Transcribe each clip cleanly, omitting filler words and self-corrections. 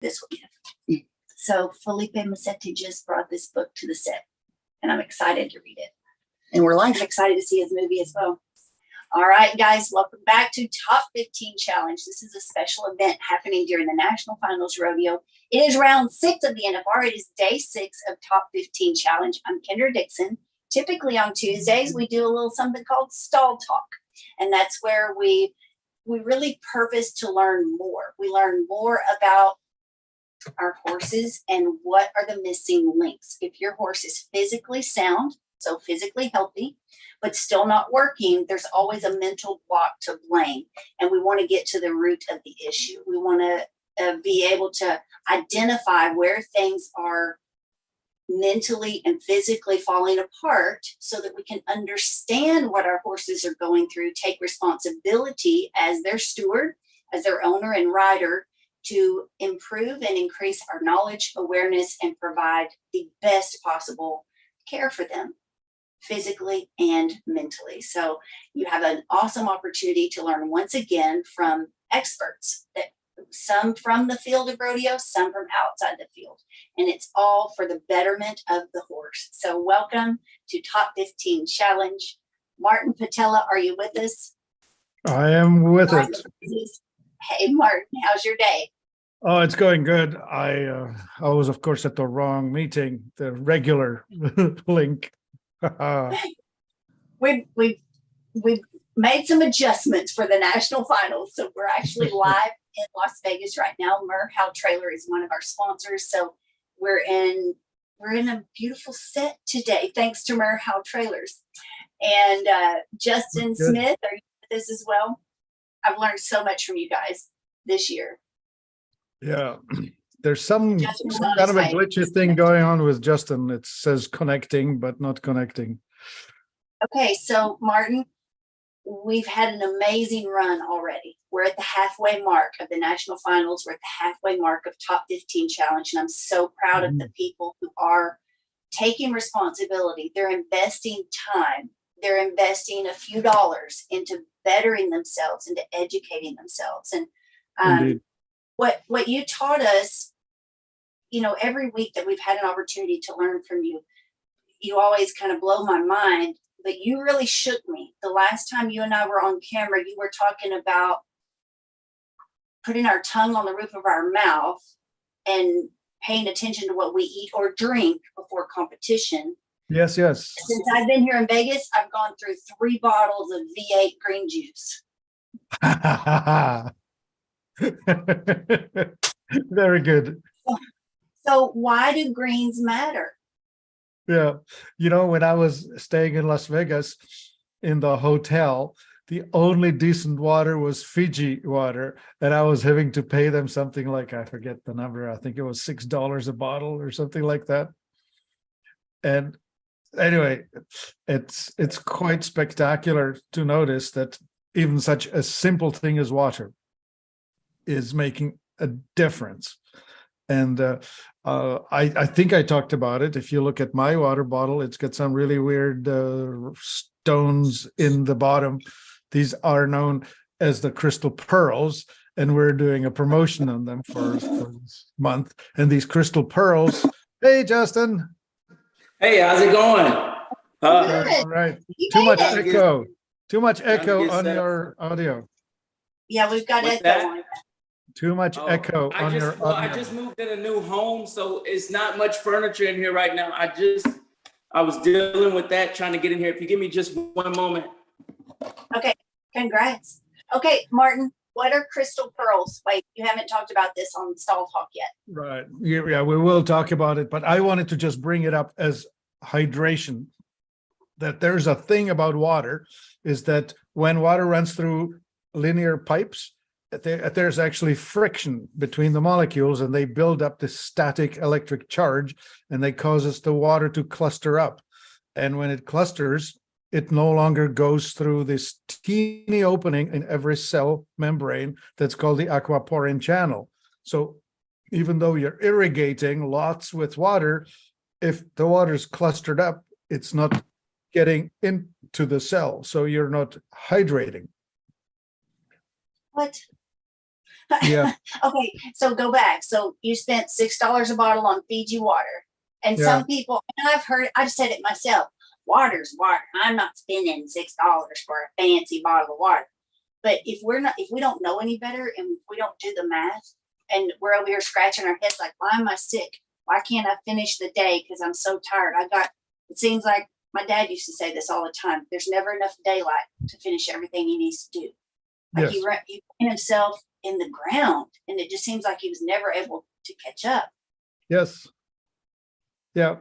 this weekend. So Felipe Massetti just brought this book to the set, and I'm excited to read it. And we're I'm live. excited to see his movie as well. All right, guys, welcome back to Top 15 Challenge. This is a special event happening during the National Finals Rodeo. It is round 6 of the NFR. It is day 6 of Top 15 Challenge. I'm Kendra Dixon. Typically on Tuesdays, we do a little something called Stall Talk, and that's where we really purpose to learn more. We learn more about our horses and what are the missing links. If your horse is physically sound, so physically healthy, but still not working, there's always a mental block to blame. And we want to get to the root of the issue. We want to be able to identify where things are mentally and physically falling apart so that we can understand what our horses are going through, take responsibility as their steward, as their owner and rider, to improve and increase our knowledge, awareness, and provide the best possible care for them, physically and mentally. So you have an awesome opportunity to learn once again from experts, that some from the field of rodeo, some from outside the field, and it's all for the betterment of the horse. So welcome to Top 15 Challenge. Martin Patella, are you with us? I am with it. Hey Martin, how's your day? Oh, it's going good. I was, of course, at the wrong meeting, the regular link. We've made some adjustments for the national finals, so we're actually live in Las Vegas right now. Merhow Trailer is one of our sponsors, so we're in a beautiful set today, thanks to Merhow Trailers. And Justin Good. Smith, are you with us as well? I've learned so much from you guys this year. Yeah, there's some Justin's kind on his of a way. glitchy thing going on with Justin. It says connecting, but not connecting. Okay, so Martin, we've had an amazing run already. We're at the halfway mark of the national finals. We're at the halfway mark of Top 15 Challenge, and I'm so proud of the people who are taking responsibility. They're investing time. They're investing a few dollars into bettering themselves, into educating themselves. And Indeed. what you taught us, every week that we've had an opportunity to learn from you, you always kind of blow my mind, but you really shook me. The last time you and I were on camera, you were talking about putting our tongue on the roof of our mouth and paying attention to what we eat or drink before competition. Yes. Since I've been here in Vegas, I've gone through 3 bottles of V8 green juice. Very good. So why do greens matter? Yeah. When I was staying in Las Vegas in the hotel, the only decent water was Fiji water. And I was having to pay them something like, I forget the number. I think it was $6 a bottle or something like that. And anyway, it's quite spectacular to notice that even such a simple thing as water is making a difference. And I think I talked about it. If you look at my water bottle, it's got some really weird stones in the bottom. These are known as the crystal pearls, and we're doing a promotion on them for this month. And these crystal pearls, hey, Justin. Hey, how's it going? Good. All right. You Too made much it. echo. Too much Trying to echo get on set up. your audio. Yeah, we've got What's echo that? on. Too much echo on your I audio. just moved in a new home, so it's not much furniture in here right now. I was dealing with that, trying to get in here. If you give me just one moment. Okay, congrats. Okay, Martin, what are crystal pearls? Wait, you haven't talked about this on Stall Talk yet. Right. Yeah, we will talk about it, but I wanted to just bring it up as hydration. That there's a thing about water is that when water runs through linear pipes, there's actually friction between the molecules, and they build up this static electric charge, and they causes the water to cluster up. And when it clusters, it no longer goes through this teeny opening in every cell membrane that's called the aquaporin channel. So even though you're irrigating lots with water, if the water's clustered up, it's not getting into the cell, so you're not hydrating. What? Yeah, Okay, so go back. So you spent $6 a bottle on Fiji water. And yeah, some people, and I've said it myself, water's water. I'm not spending $6 for a fancy bottle of water. But if we don't know any better and if we don't do the math and we're over here scratching our heads like, why am I sick? Why can't I finish the day? Because I'm so tired. It seems like my dad used to say this all the time. There's never enough daylight to finish everything he needs to do. Like yes, he ran himself in the ground and it just seems like he was never able to catch up. yes, yeah.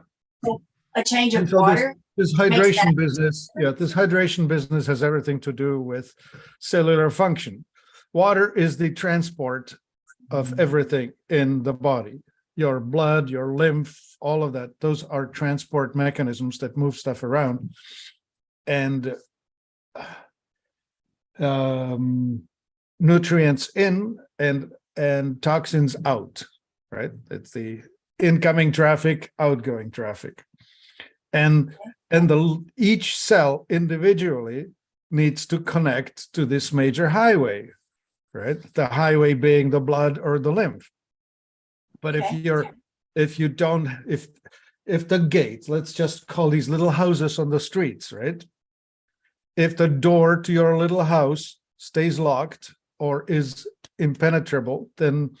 A change And of so water. this makes hydration that- business, yeah, this hydration business has everything to do with cellular function. Water is the transport of everything in the body. Your blood, your lymph, all of that. Those are transport mechanisms that move stuff around. And nutrients in and toxins out, right? It's the incoming traffic, outgoing traffic. And each cell individually needs to connect to this major highway, right? The highway being the blood or the lymph. But Okay. if the gate, let's just call these little houses on the streets, right? If the door to your little house stays locked or is impenetrable, then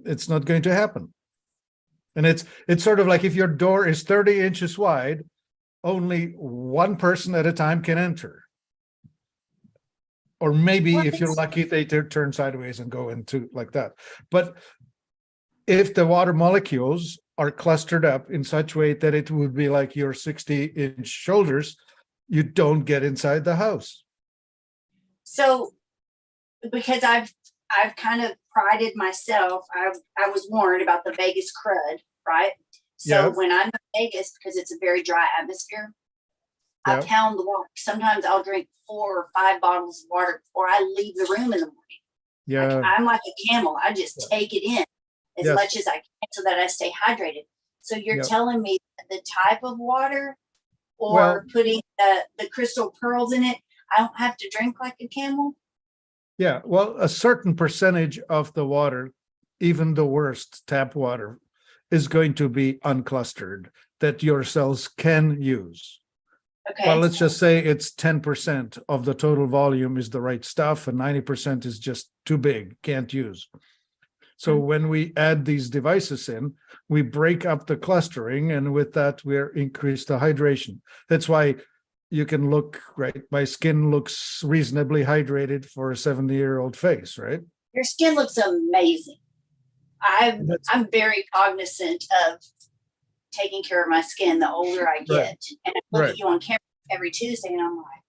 it's not going to happen. And it's sort of like if your door is 30 inches wide, only one person at a time can enter. Or maybe if you're lucky, they turn sideways and go into like that. But if the water molecules are clustered up in such a way that it would be like your 60-inch shoulders, you don't get inside the house. So because I've kind of prided myself, I was warned about the Vegas crud, right? So Yeah. when I'm in Vegas, because it's a very dry atmosphere, I Yeah. pound the water. Sometimes I'll drink 4 or 5 bottles of water before I leave the room in the morning. Yeah, I'm like a camel. I just take it in as Yes. much as I can so that I stay hydrated. So you're Yeah. telling me that the type of water or Well- putting the crystal pearls in it, I don't have to drink like a camel? yeah. Well, a certain percentage of the water, even the worst tap water, is going to be unclustered that your cells can use. Okay. Well, let's just say it's 10% of the total volume is the right stuff and 90% is just too big, can't use. So when we add these devices in, we break up the clustering, and with that, we increase the hydration. That's why you can look, right? My skin looks reasonably hydrated for a 70-year-old face, right? Your skin looks amazing. I'm very cognizant of taking care of my skin the older I get. And I look Right. at you on camera every Tuesday and I'm like,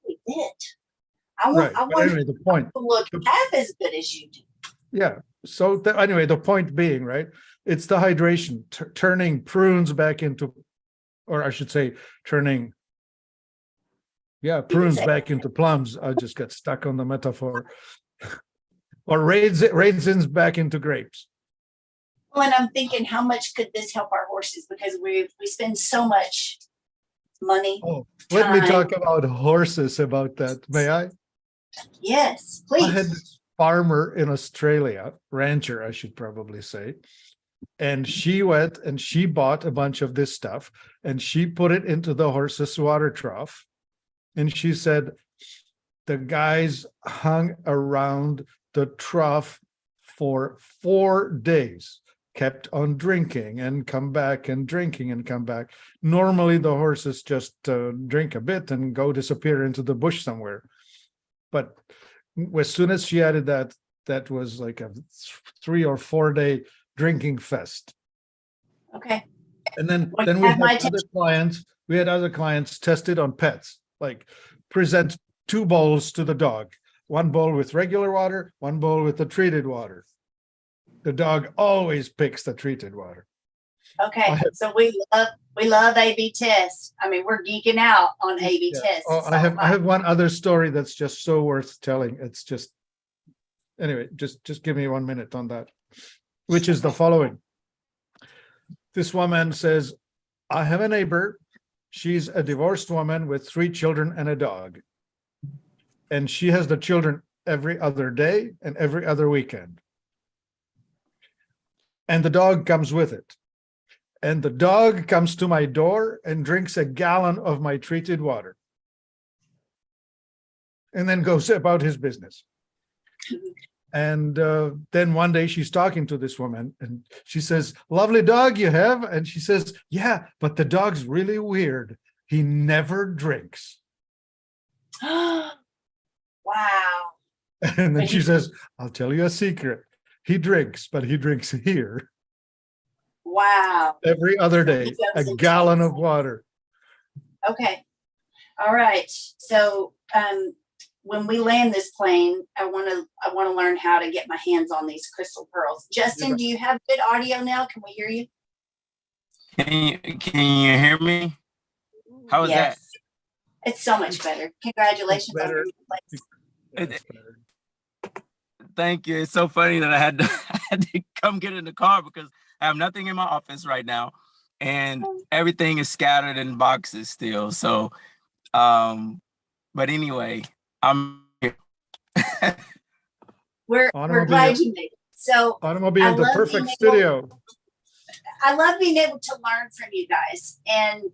holy bit. I Right. want But anyway, the point. to look half as good as you do. Yeah. So anyway, the point being, right? It's the hydration, turning prunes back into, or I should say, turning, prunes say- back into plums. I just got stuck on the metaphor. Or raisins back into grapes. Well, and I'm thinking, how much could this help our horses? Because we spend so much money. Oh, let me time. talk about horses about that. May I? Yes, I had please. this farmer in Australia, rancher, I should probably say. And she went and she bought a bunch of this stuff and she put it into the horse's water trough. And she said, the guys hung around the trough for 4 days, kept on drinking and come back and drinking and come back. Normally the horses just drink a bit and go disappear into the bush somewhere. But as soon as she added that, that was like a 3 or 4 day drinking fest. Okay. And then Well, we you have my had other clients. We had other clients tested on pets, like present 2 bowls to the dog, 1 bowl with regular water, 1 bowl with the treated water. The dog always picks the treated water. Okay. I have- So we love A/B tests. I mean, we're geeking out on A/B Yeah. tests. Oh, I have one other story that's just so worth telling. It's just, anyway, just give me 1 minute on that, which is the following. This woman says, I have a neighbor. She's a divorced woman with 3 children and a dog. And she has the children every other day and every other weekend. And the dog comes with it. And the dog comes to my door and drinks a gallon of my treated water. And then goes about his business. And then one day she's talking to this woman and she says, "Lovely dog you have." And she says, "Yeah, but the dog's really weird. He never drinks." Wow. And then she says, "I'll tell you a secret. He drinks, but he drinks here Wow. every other day, a gallon of water." Okay. All right. So when we land this plane, I want to learn how to get my hands on these crystal pearls. Justin, do you have good audio now? Can we hear you? Can you hear me? How is that? It's so much better. Congratulations on your new place. Thank you. It's so funny that I had to come get in the car because I have nothing in my office right now, and everything is scattered in boxes still. So, but anyway, I'm here. We're glad you made it. So Automobile, the perfect studio. I love being able to learn from you guys. And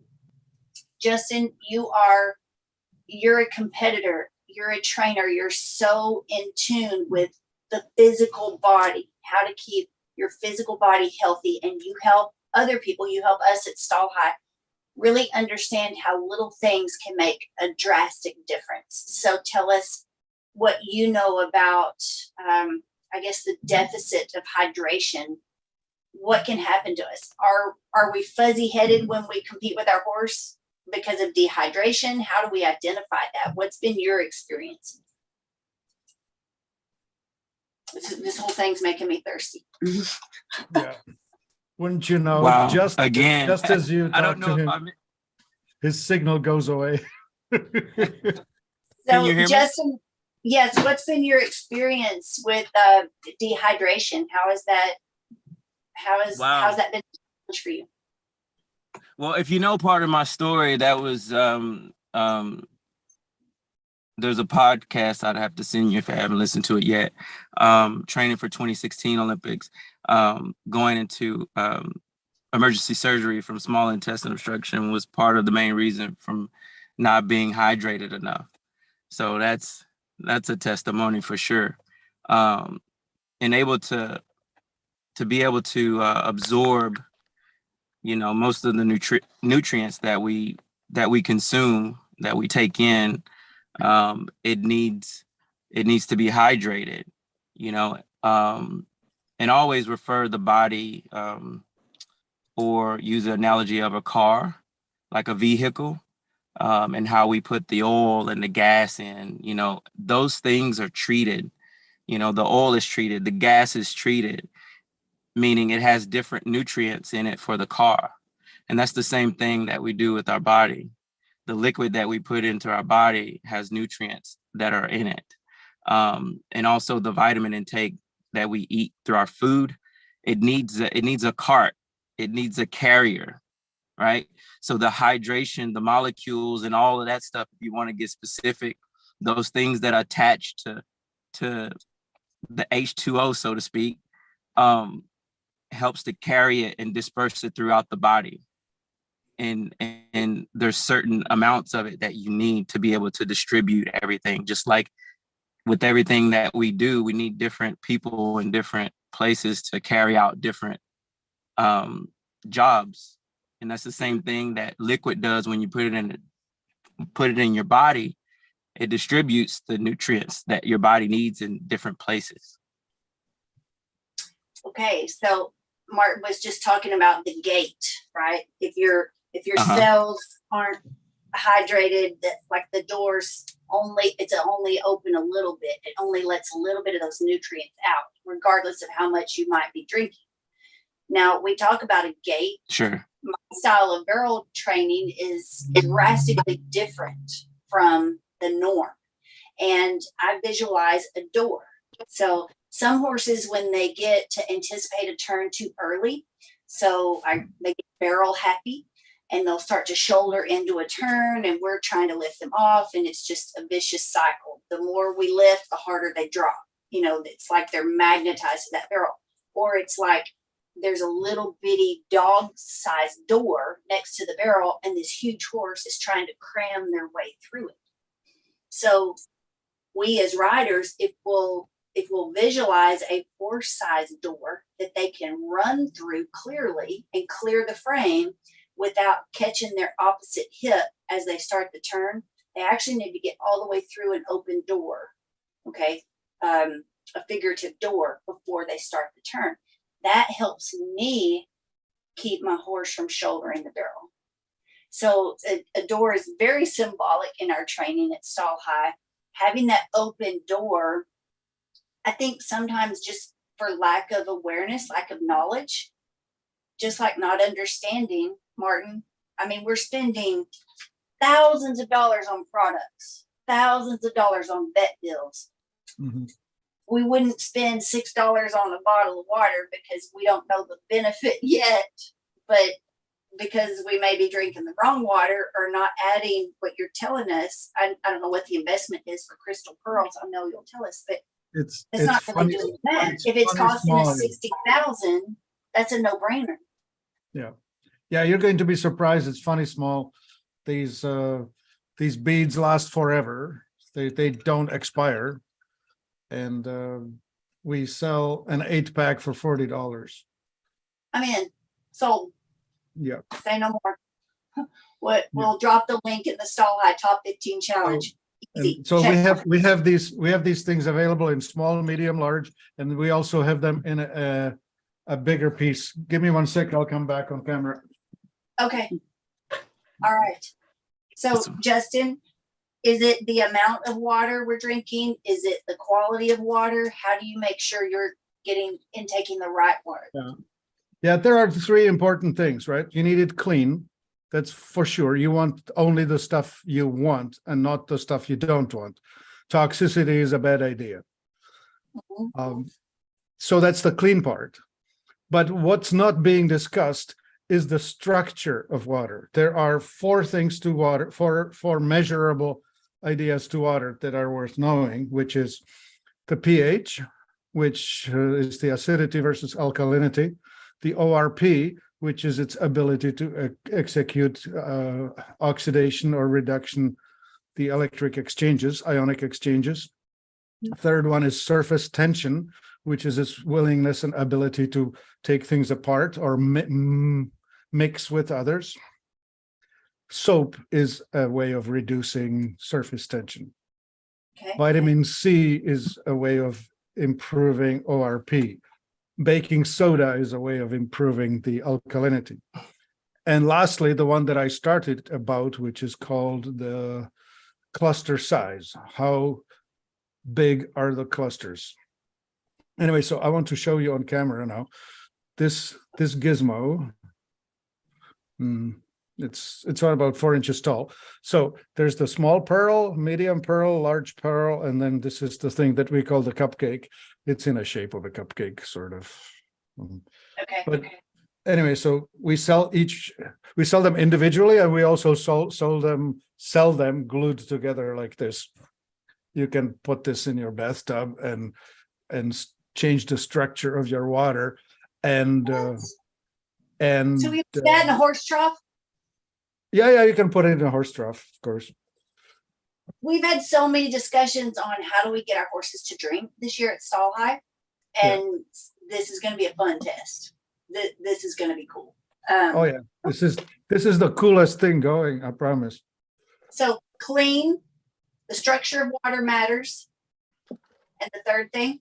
Justin, you're a competitor. You're a trainer. You're so in tune with the physical body, how to keep your physical body healthy. And you help other people. You help us at Stall High really understand how little things can make a drastic difference. So tell us what you know about, I guess, the deficit of hydration. What can happen to us? Are we fuzzy headed when we compete with our horse because of dehydration? How do we identify that? What's been your experience? This whole thing's making me thirsty. Yeah. Wouldn't you know? Wow. Just as you I don't talk to know him, his signal goes away. Can you hear me? Justin, yes. What's been your experience with dehydration? How's that been for you? Well, if you know part of my story, that was there's a podcast I'd have to send you if I haven't listened to it yet. Training for 2016 Olympics, going into emergency surgery from small intestine obstruction was part of the main reason from not being hydrated enough. So that's a testimony for sure. And able to be able to absorb, most of the nutrients that we consume, that we take in, it needs to be hydrated, and always refer the body, or use the analogy of a car, like a vehicle, and how we put the oil and the gas in, those things are treated. The oil is treated, the gas is treated, meaning it has different nutrients in it for the car. And that's the same thing that we do with our body. The liquid that we put into our body has nutrients that are in it. And also the vitamin intake that we eat through our food, it needs a cart, it needs a carrier, right? So the hydration, the molecules and all of that stuff, if you want to get specific, those things that attach to the H2O, so to speak, helps to carry it and disperse it throughout the body. And there's certain amounts of it that you need to be able to distribute everything. Just like with everything that we do, we need different people in different places to carry out different jobs. And that's the same thing that liquid does when you put it in your body. It distributes the nutrients that your body needs in different places. Okay, so Martin was just talking about the gate, right? If your cells aren't hydrated, that like the doors it's only open a little bit. It only lets a little bit of those nutrients out, regardless of how much you might be drinking. Now we talk about a gate. Sure. My style of barrel training is drastically different from the norm. And I visualize a door. So some horses, when they get to anticipate a turn too early, so they get barrel happy and they'll start to shoulder into a turn, and we're trying to lift them off, and it's just a vicious cycle. The more we lift, the harder they drop. You know, it's like they're magnetized to that barrel. Or it's like there's a little bitty dog-sized door next to the barrel, and this huge horse is trying to cram their way through it. So we as riders, if we'll visualize a horse-sized door that they can run through clearly and clear the frame without catching their opposite hip as they start the turn, they actually need to get all the way through an open door, okay, a figurative door before they start the turn. That helps me keep my horse from shouldering the barrel. So a door is very symbolic in our training at Stall High. Having that open door, I think sometimes just for lack of awareness, lack of knowledge, just like not understanding, Martin. I mean, we're spending thousands of dollars on products, thousands of dollars on vet bills. Mm-hmm. We wouldn't spend $6 on a bottle of water because we don't know the benefit yet, but because we may be drinking the wrong water or not adding what you're telling us. I don't know what the investment is for Crystal Pearls. I know you'll tell us, but it's not really funny, doing that. it's If it's funny costing small. us $60,000, that's a no-brainer. Yeah, you're going to be surprised. It's funny small. These beads last forever. They don't expire. And we sell an 8-pack for $40. I'm in. So Yeah. say no more. We'll drop the link in the Stall High Top 15 Challenge. Easy. And so Check. we have these things available in small, medium, large, and we also have them in a bigger piece. Give me 1 sec. I'll come back on camera. Okay. All right. So Justin, is it the amount of water we're drinking? Is it the quality of water? How do you make sure you're intaking the right water? Yeah, there are 3 important things, right? You need it clean. That's for sure. You want only the stuff you want and not the stuff you don't want. Toxicity is a bad idea. Mhm. So that's the clean part. But what's not being discussed is the structure of water. There are 4 things to water, 4 measurable ideas to water that are worth knowing, which is the pH, which is the acidity versus alkalinity, the ORP, which is its ability to execute oxidation or reduction, the electric exchanges, ionic exchanges. Third one is surface tension, which is its willingness and ability to take things apart or mix with others. Soap is a way of reducing surface tension. Okay. Vitamin C is a way of improving ORP. Baking soda is a way of improving the alkalinity. And lastly, the one that I started about, which is called the cluster size. How big are the clusters? Anyway, so I want to show you on camera now. This gizmo, it's about 4 inches tall. So there's the small pearl, medium pearl, large pearl, and then this is the thing that we call the cupcake. It's in a shape of a cupcake, sort of. Okay. But anyway, so we sell them individually, and we also sell them glued together like this. You can put this in your bathtub and change the structure of your water, and So we put that in a horse trough. Yeah, you can put it in a horse trough, of course. We've had so many discussions on how do we get our horses to drink this year at Stall High, and this is going to be a fun test. This is going to be cool. Oh yeah, this is the coolest thing going, I promise. So clean, the structure of water matters, and the third thing.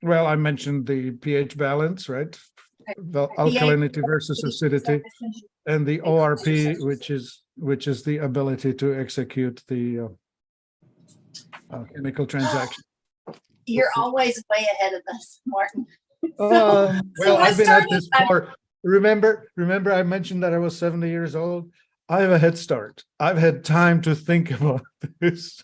Well, I mentioned the pH balance, right? The alkalinity versus acidity, and the ORP, which is the ability to execute the chemical transaction. You're always way ahead of us, Martin. Well, I I've been at this for. Remember, I mentioned that I was 70 years old. I have a head start. I've had time to think about this.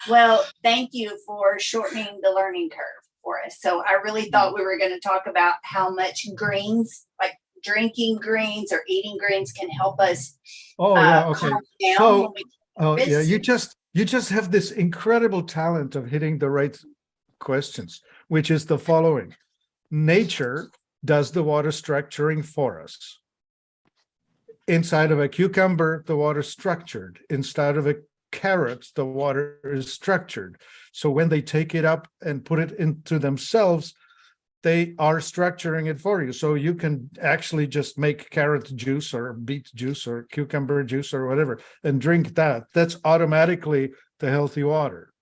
Well, thank you for shortening the learning curve for us. So I really thought we were going to talk about how much greens, like drinking greens or eating greens can help us Oh yeah, okay. calm down So, when we oh yeah, nervous? you just have this incredible talent of hitting the right questions, which is the following. Nature does the water structuring for us. Inside of a cucumber, the water is structured. Inside of a carrot, the water is structured. So when they take it up and put it into themselves, they are structuring it for you. So you can actually just make carrot juice or beet juice or cucumber juice or whatever and drink that. That's automatically the healthy water.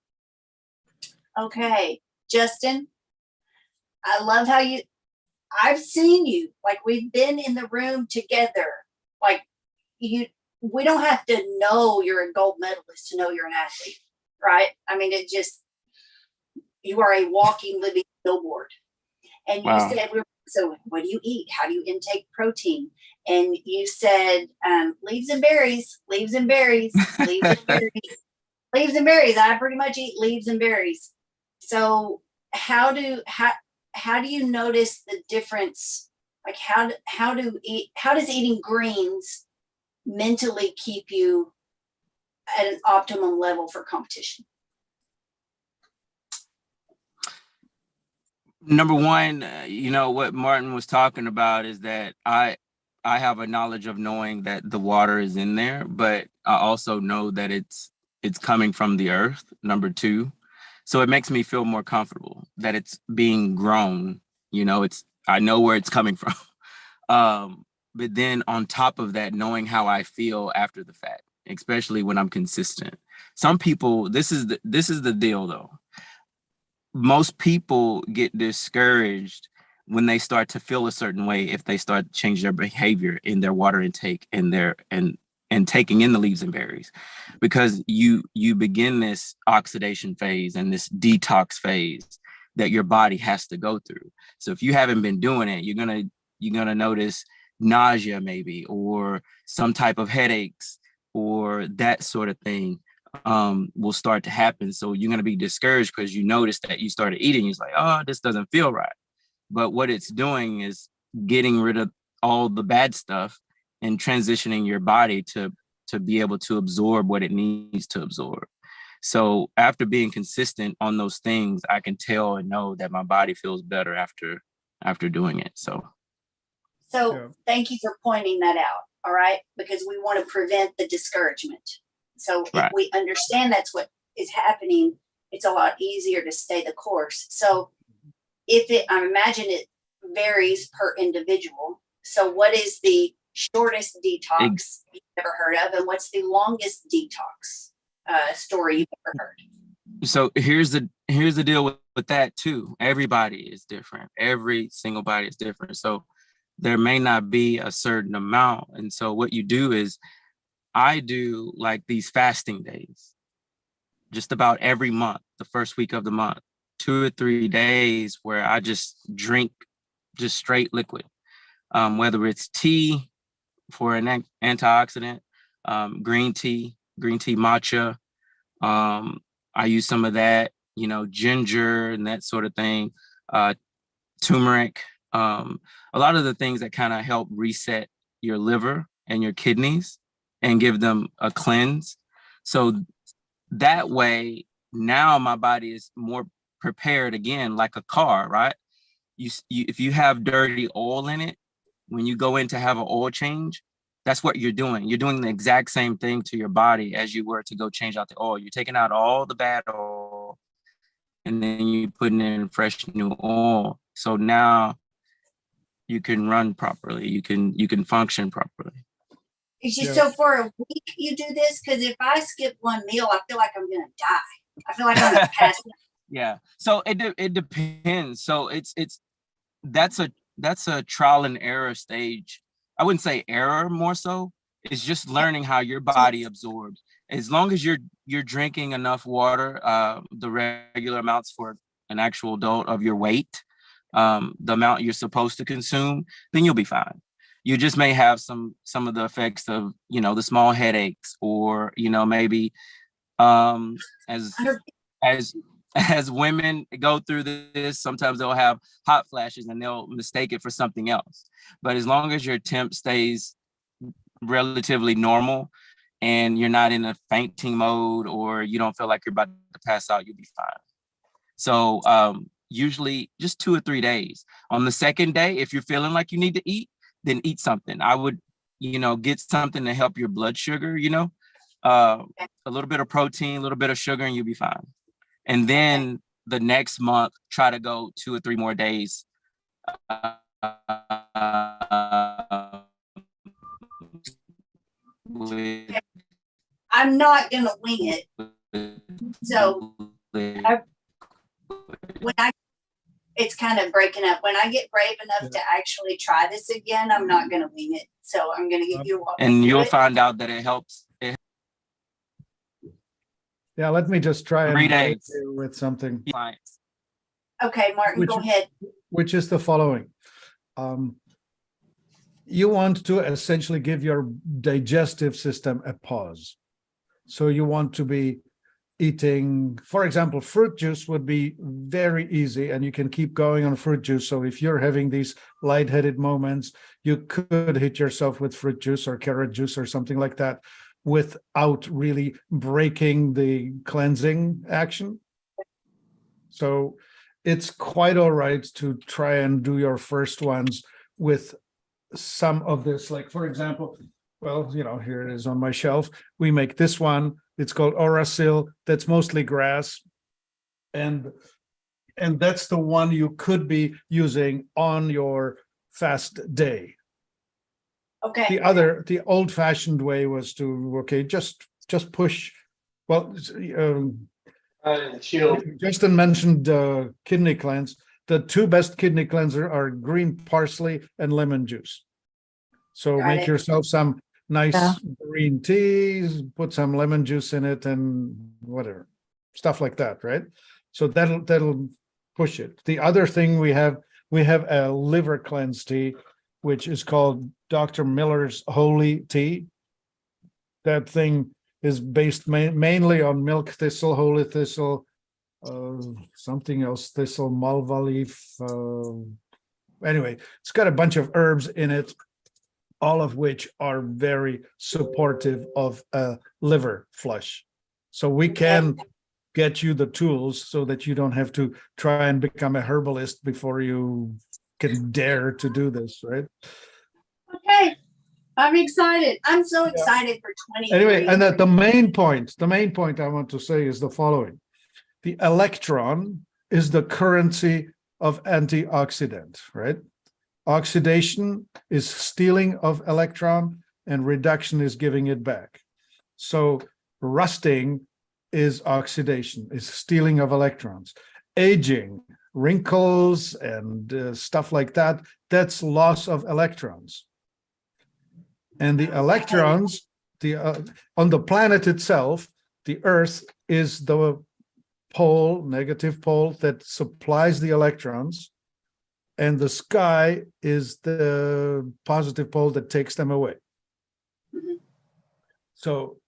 Okay, Justin, I love how I've seen you, like we've been in the room together. Like we don't have to know you're a gold medalist to know you're an athlete, right? I mean, you are a walking, living billboard. And you Wow. said, so what do you eat? How do you intake protein? And you said, leaves and berries, leaves and berries, leaves and berries, leaves and berries. I pretty much eat leaves and berries. So how do you notice the difference? Like how does eating greens mentally keep you at an optimum level for competition? Number one, what Martin was talking about is that I have a knowledge of knowing that the water is in there, but I also know that it's coming from the earth. Number two, so it makes me feel more comfortable that it's being grown. I know where it's coming from. But then on top of that, knowing how I feel after the fact, especially when I'm consistent. Some people, this is the deal though. Most people get discouraged when they start to feel a certain way if they start to change their behavior in their water intake and taking in the leaves and berries, because you begin this oxidation phase and this detox phase that your body has to go through. So if you haven't been doing it, you're gonna notice nausea maybe, or some type of headaches, or that sort of thing will start to happen. So you're going to be discouraged because you notice that you started eating. You're like, oh, this doesn't feel right. But what it's doing is getting rid of all the bad stuff and transitioning your body to be able to absorb what it needs to absorb. So after being consistent on those things, I can tell and know that my body feels better after doing it. So Yeah. Thank you for pointing that out. All right. Because we want to prevent the discouragement. So if Right. we understand that's what is happening, it's a lot easier to stay the course. So I imagine it varies per individual. So what is the shortest detox you've ever heard of? And what's the longest detox story you've ever heard? So here's the deal with that too. Everybody is different. Every single body is different. So there may not be a certain amount. And so what you do is, I do like these fasting days, just about every month, the first week of the month, 2 or 3 days where I just drink just straight liquid, whether it's tea for an antioxidant, green tea matcha. I use some of that, ginger and that sort of thing, turmeric, a lot of the things that kind of help reset your liver and your kidneys and give them a cleanse. So that way, now my body is more prepared again, like a car, right? If you have dirty oil in it, when you go in to have an oil change, that's what you're doing. You're doing the exact same thing to your body as you were to go change out the oil. You're taking out all the bad oil and then you're putting in fresh new oil. So now you can run properly. You can function properly. So for a week you do this? Because if I skip one meal, I feel like I'm going to die. I feel like I'm going to pass out. Yeah. So it depends. So that's a trial and error stage. I wouldn't say error, more so. It's just learning how your body absorbs. As long as you're drinking enough water, the regular amounts for an actual adult of your weight, the amount you're supposed to consume, then you'll be fine. You just may have some of the effects of, the small headaches, or, maybe as as women go through this, sometimes they'll have hot flashes and they'll mistake it for something else. But as long as your temp stays relatively normal and you're not in a fainting mode or you don't feel like you're about to pass out, you'll be fine. So usually just 2 or 3 days. On the second day, if you're feeling like you need to eat, then eat something. I would, get something to help your blood sugar, a little bit of protein, a little bit of sugar, and you'll be fine. And then the next month, try to go 2 or 3 more days. I'm not gonna wing it. So it's kind of breaking up. When I get brave enough to actually try this again, I'm not gonna wing it. So I'm gonna give you a walk. And you'll find out that it helps. Yeah, let me just try 3 and days. with something, Okay, Martin, go ahead. which is the following. You want to essentially give your digestive system a pause. So you want to be eating, for example, fruit juice would be very easy and you can keep going on fruit juice. So if you're having these lightheaded moments, you could hit yourself with fruit juice or carrot juice or something like that without really breaking the cleansing action. So it's quite all right to try and do your first ones with some of this, like for example, well, here it is on my shelf. We make this one. It's called Orasil. That's mostly grass. And that's the one you could be using on your fast day. Okay. The old-fashioned way was to, just push. Well, Justin mentioned kidney cleanse. The 2 best kidney cleanser are green parsley and lemon juice. So make yourself some nice green teas, put some lemon juice in it and whatever, stuff like that, right? So that'll push it. The other thing we have a liver cleanse tea, which is called Dr. Miller's Holy Tea. That thing is based mainly on milk thistle, holy thistle, something else, thistle, malva leaf. Anyway, it's got a bunch of herbs in it, all of which are very supportive of a liver flush. So we can get you the tools so that you don't have to try and become a herbalist before you can dare to do this, right? Okay. I'm excited. I'm so excited for 20. Anyway, and the main point I want to say is the following. The electron is the currency of antioxidant, right? Oxidation is stealing of electron and reduction is giving it back. So rusting is oxidation, is stealing of electrons. Aging, wrinkles and stuff like that, that's loss of electrons. And the electrons, on the planet itself, the Earth is the pole, negative pole that supplies the electrons, and the sky is the positive pole that takes them away. Mm-hmm. So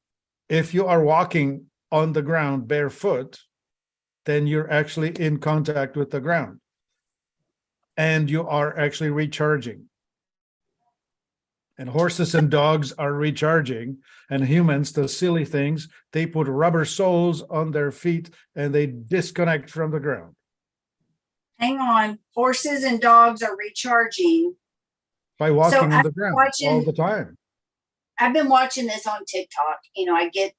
if you are walking on the ground barefoot, then you're actually in contact with the ground and you are actually recharging. And horses and dogs are recharging, and humans, the silly things, they put rubber soles on their feet and they disconnect from the ground. Hang on. Horses and dogs are recharging by walking on the ground all the time. I've been watching this on TikTok. I get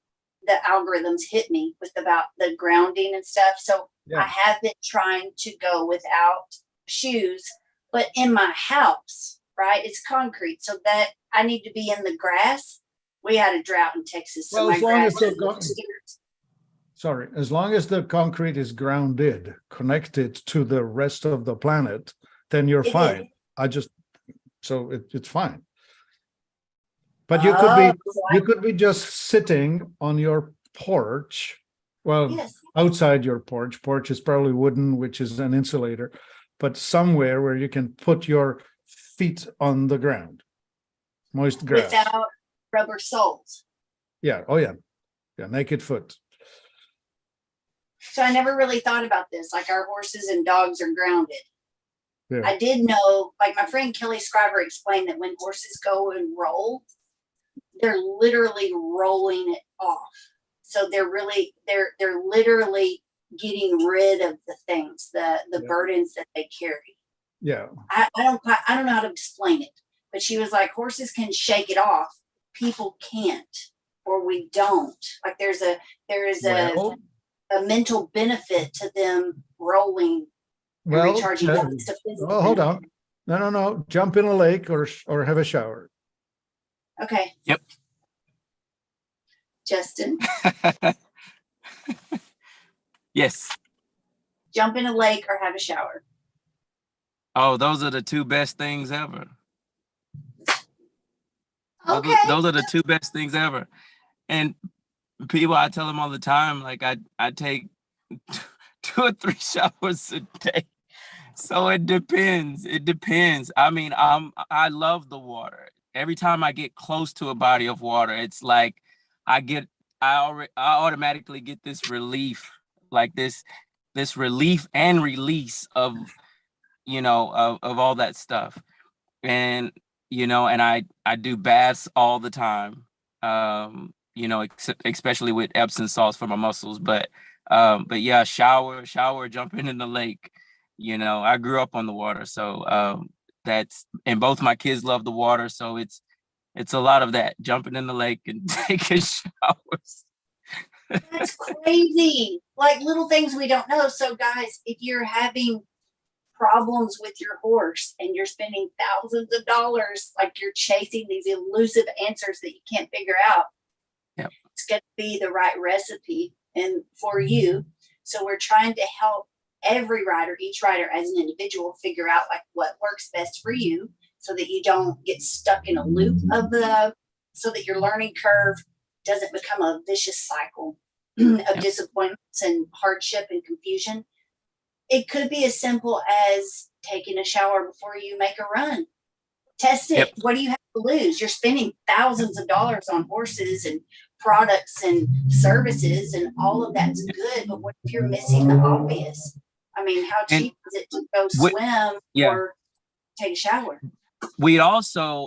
the algorithms hit me with about the grounding and stuff. So I have been trying to go without shoes, but in my house, right? It's concrete, so that I need to be in the grass. We had a drought in Texas, so well, my grass. As long as the concrete is grounded, connected to the rest of the planet, then you're fine. It's fine. But you could be just sitting on your porch. Well, outside your porch. Porch is probably wooden, which is an insulator, but somewhere where you can put your feet on the ground, moist grass. Without rubber soles. Yeah. Oh yeah. Yeah. Naked foot. So I never really thought about this. Like our horses and dogs are grounded. Yeah. I did know, like my friend Kelly Scriber explained that when horses go and roll, they're literally rolling it off. So they're literally getting rid of the things, the burdens that they carry. Yeah. I don't know how to explain it, but she was like, horses can shake it off. People can't, or we don't. Like there is Well, a mental benefit to them rolling and well, recharging. uh, It's a physical well, hold benefit. on. No. Jump in a lake or have a shower. Okay. Yep. Justin, Yes. jump in a lake or have a shower. Oh, those are the two best things ever. Okay. Those are the two best things ever. And people, I tell them all the time, like I take 2 or 3 showers a day. So it depends. It depends. I mean, I love the water. Every time I get close to a body of water, it's like I automatically get this relief, like this relief and release of, of all that stuff. And, and I do baths all the time, especially with Epsom salts for my muscles. But yeah, shower, jumping in the lake. I grew up on the water, so and both my kids love the water, so it's a lot of that, jumping in the lake and taking showers. That's crazy. Like little things we don't know. So guys, if you're having problems with your horse and you're spending thousands of dollars, like you're chasing these elusive answers that you can't figure out, yep, it's going to be the right recipe and for you. So we're trying to help each rider as an individual figure out like what works best for you, so that you don't get stuck in a loop so that your learning curve doesn't become a vicious cycle of disappointments and hardship and confusion. It could be as simple as taking a shower before you make a run. Test it. Yep. What do you have to lose? You're spending thousands of dollars on horses and products and services, and all of that's good. But what if you're missing the obvious? I mean, how cheap is it to go swim or take a shower?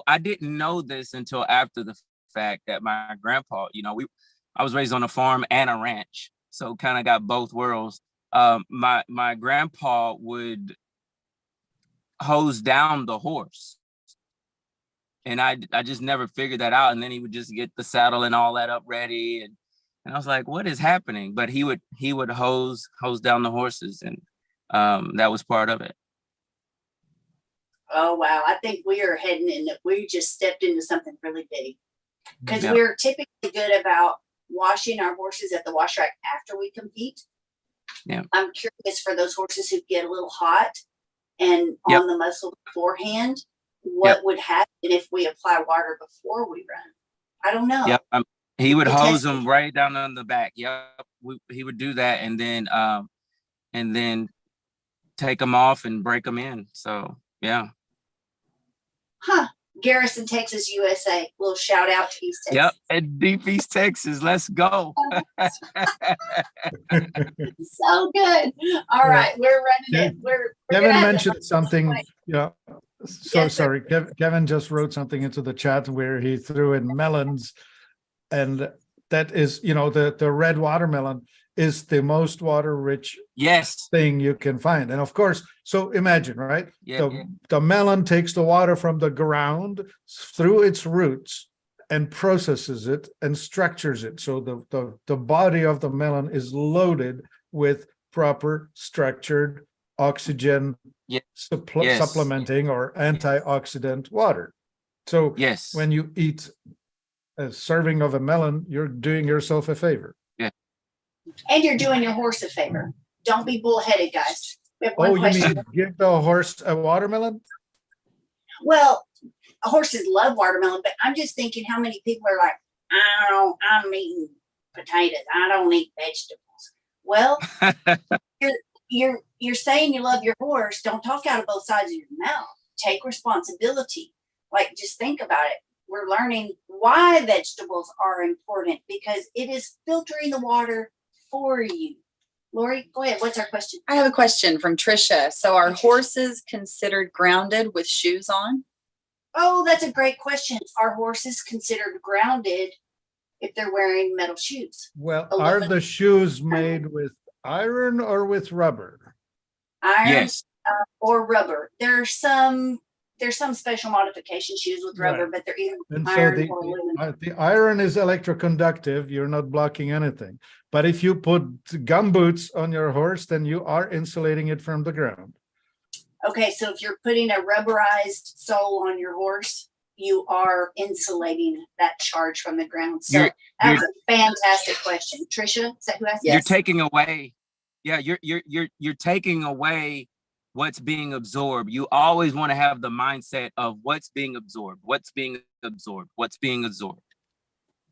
I didn't know this until after the fact that my grandpa, I was raised on a farm and a ranch, so kind of got both worlds. My grandpa would hose down the horse, and I just never figured that out. And then he would just get the saddle and all that up ready, and I was like, what is happening? But he would hose down the horses, and that was part of it. Oh wow, I think we just stepped into something really big, because we're typically good about washing our horses at the wash rack after we compete. Yeah. I'm curious for those horses who get a little hot and on the muscle beforehand, what would happen if we apply water before we run? I don't know. Yep. He would hose them right down on the back. Yep. He would do that, and then take them off and break them in. So yeah. Huh. Garrison, Texas, USA. Little shout out to East Texas. Yep, at Deep East Texas. Let's go. So good. All right, we're running it. Kevin mentioned something. Yeah. So Yes, sorry. Kevin just wrote something into the chat where he threw in melons, and that is, the red watermelon is the most water-rich thing you can find. And of course, so imagine, right? The melon takes the water from the ground through its roots and processes it and structures it. So the body of the melon is loaded with proper structured oxygen supplementing or antioxidant water. So when you eat a serving of a melon, you're doing yourself a favor. And you're doing your horse a favor. Don't be bullheaded, guys. We have one You question. mean give the horse a watermelon? Well, horses love watermelon, but I'm just thinking how many people are like, I'm eating potatoes. I don't eat vegetables. Well, you're saying you love your horse. Don't talk out of both sides of your mouth. Take responsibility. Like, just think about it. We're learning why vegetables are important, because it is filtering the water for you. Lori, go ahead. What's our question? I have a question from Trisha. So are horses considered grounded with shoes on? Oh, that's a great question. Are horses considered grounded if they're wearing metal shoes? Well, are Aluminum. the shoes made with iron or with rubber? Iron Yes. or rubber. There's some special modification shoes with rubber, Right. but they're either And so iron or aluminum. the iron is electroconductive. You're not blocking anything. But if you put gum boots on your horse, then you are insulating it from the ground. Okay, so if you're putting a rubberized sole on your horse, you are insulating that charge from the ground. So You're- that's a fantastic question. Trisha, is that who asked? Yes. You're taking away, yeah, you're taking away what's being absorbed. You always want to have the mindset of what's being absorbed, what's being absorbed, what's being absorbed.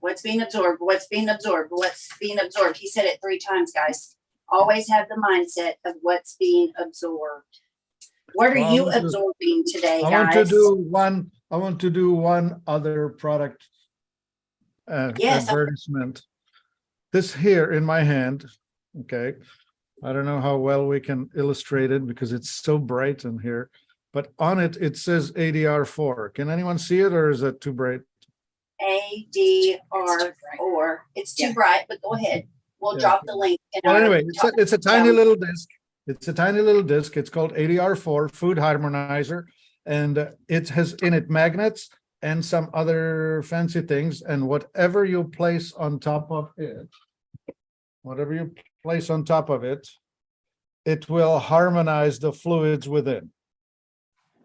What's being absorbed? What's being absorbed? What's being absorbed? He said it 3 times, guys. Always have the mindset of what's being absorbed. What are Well, you absorbing today, I guys? want to do one other product Yes. advertisement. This here in my hand, okay. I don't know how well we can illustrate it because it's so bright in here, but on it, it says ADR4. Can anyone see it or is that too bright? ADR4. It's too bright, but go ahead. We'll Yeah. drop the link. in Well, our anyway, top- it's a tiny down. little disc. It's a tiny little disc. It's called ADR4 Food Harmonizer. And it has in it magnets and some other fancy things. And whatever you place on top of it, it will harmonize the fluids within.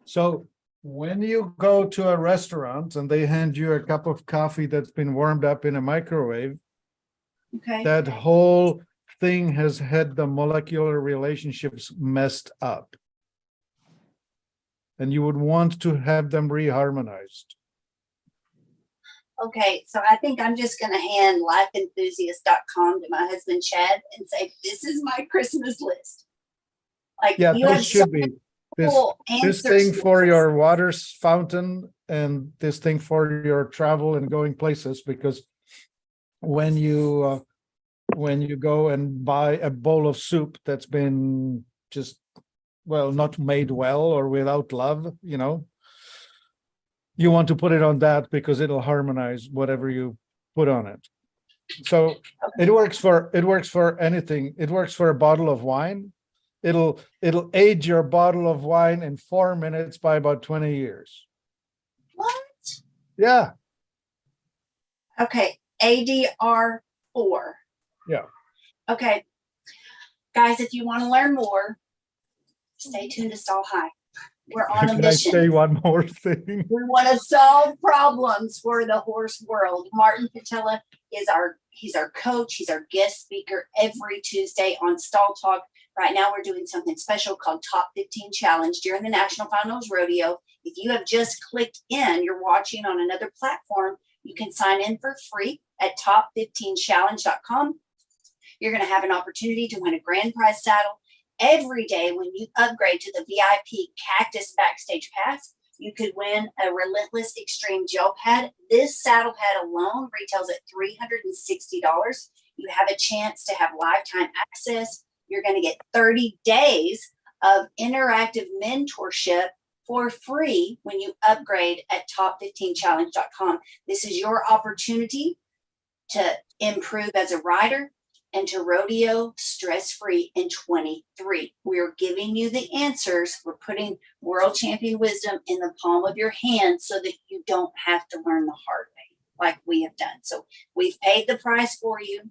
So when you go to a restaurant and they hand you a cup of coffee that's been warmed up in a microwave, Okay. that whole thing has had the molecular relationships messed up. And you would want to have them reharmonized. Okay, so I think I'm just going to hand lifeenthusiast.com to my husband Chad and say, "This is my Christmas list." Like Yeah, you have those should be. This, cool this answers thing to for this. your water fountain and this thing for your travel and going places, because when you go and buy a bowl of soup that's been just, well, not made well or without love, you want to put it on that because it'll harmonize whatever you put on it. So it works for anything. It works for a bottle of wine. It'll age your bottle of wine in 4 minutes by about 20 years. What? Yeah. Okay, ADR4. Yeah. Okay, guys, if you want to learn more, stay tuned to Stall High. We're on a Can I mission. say one more thing? We want to solve problems for the horse world. Martin Patella is he's our coach. He's our guest speaker every Tuesday on Stall Talk. Right now, we're doing something special called Top 15 Challenge during the National Finals Rodeo. If you have just clicked in, you're watching on another platform, you can sign in for free at top15challenge.com. You're going to have an opportunity to win a grand prize saddle. Every day when you upgrade to the VIP Cactus Backstage Pass, you could win a Relentless Extreme Gel Pad. This saddle pad alone retails at $360. You have a chance to have lifetime access. You're going to get 30 days of interactive mentorship for free when you upgrade at top15challenge.com. This is your opportunity to improve as a rider and to rodeo stress-free in 23. We're giving you the answers. We're putting world champion wisdom in the palm of your hand so that you don't have to learn the hard way like we have done. So we've paid the price for you.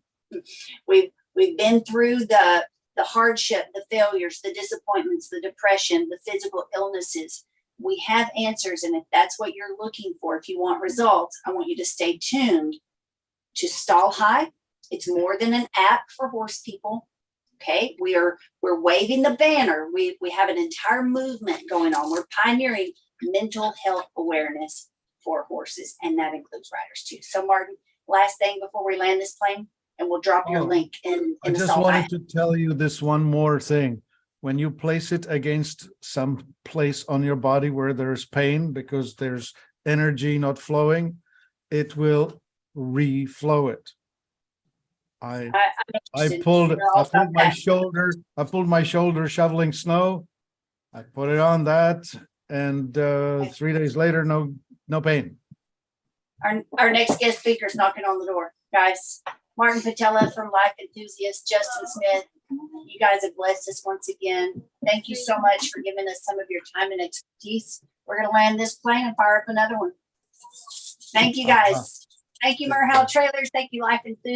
We've been through the hardship, the failures, the disappointments, the depression, the physical illnesses. We have answers. And if that's what you're looking for, if you want results, I want you to stay tuned to Stall High. It's more than an app for horse people. Okay, we're waving the banner. We have an entire movement going on. We're pioneering mental health awareness for horses, and that includes riders too. So, Martin, last thing before we land this plane, and we'll drop your link in I the just Stall wanted High. to tell you this one more thing. When you place it against some place on your body where there's pain because there's energy not flowing, it will reflow it. I I pulled You're all about my that. shoulder. I pulled my shoulder shoveling snow. I put it on that, and 3 days later, no pain. Our next guest speaker is knocking on the door, guys. Martin Patella from Life Enthusiast, Justin Smith. You guys have blessed us once again. Thank you so much for giving us some of your time and expertise. We're going to land this plane and fire up another one. Thank you, guys. Thank you, Merhal Trailers. Thank you, Life Enthusiast.